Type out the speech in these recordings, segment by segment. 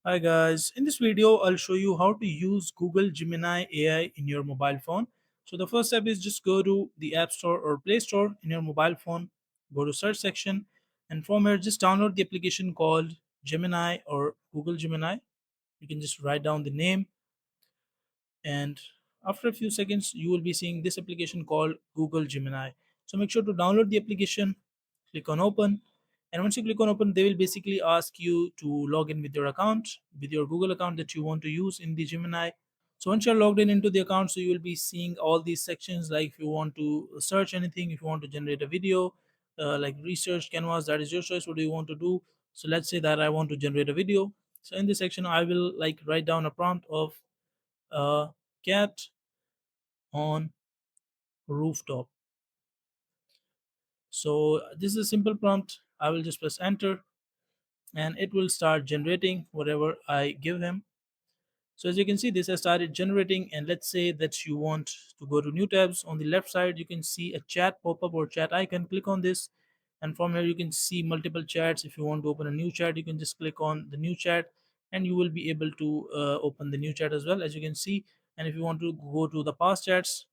Hi guys, in this video I'll show you how to use Google Gemini AI in your mobile phone. So the first step is just go to the App Store or Play Store in your mobile phone, go to search section, and from here just download the application called Gemini or Google Gemini. You can just write down the name, and after a few seconds you will be seeing this application called Google Gemini. So make sure to download the application, click on open, and once you click on open they will basically ask you to log in with your account, with your Google account that you want to use in the Gemini. So once you're logged in into the account, so you will be seeing all these sections, like if you want to search anything, if you want to generate a video, like research canvas, that is your choice. What do you want to do? So let's say that I want to generate a video. So in this section I will like write down a prompt of a cat on rooftop. So this is a simple prompt. I will just press enter and it will start generating whatever I give him. So as you can see, this has started generating, and let's say that you want to go to new tabs. On the left side you can see a chat pop-up or chat icon. Click on this, and from here you can see multiple chats. If you want to open a new chat, you can just click on the new chat and you will be able to open the new chat as well, as you can see. And if you want to go to the past chats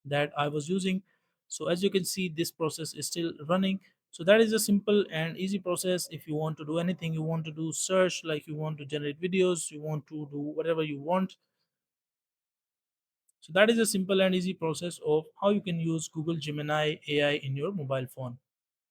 that I was using, so as you can see this process is still running. So that is a simple and easy process. If you want to do anything, you want to do search, like you want to generate videos, you want to do whatever you want. So that is a simple and easy process of how you can use Google Gemini AI in your mobile phone.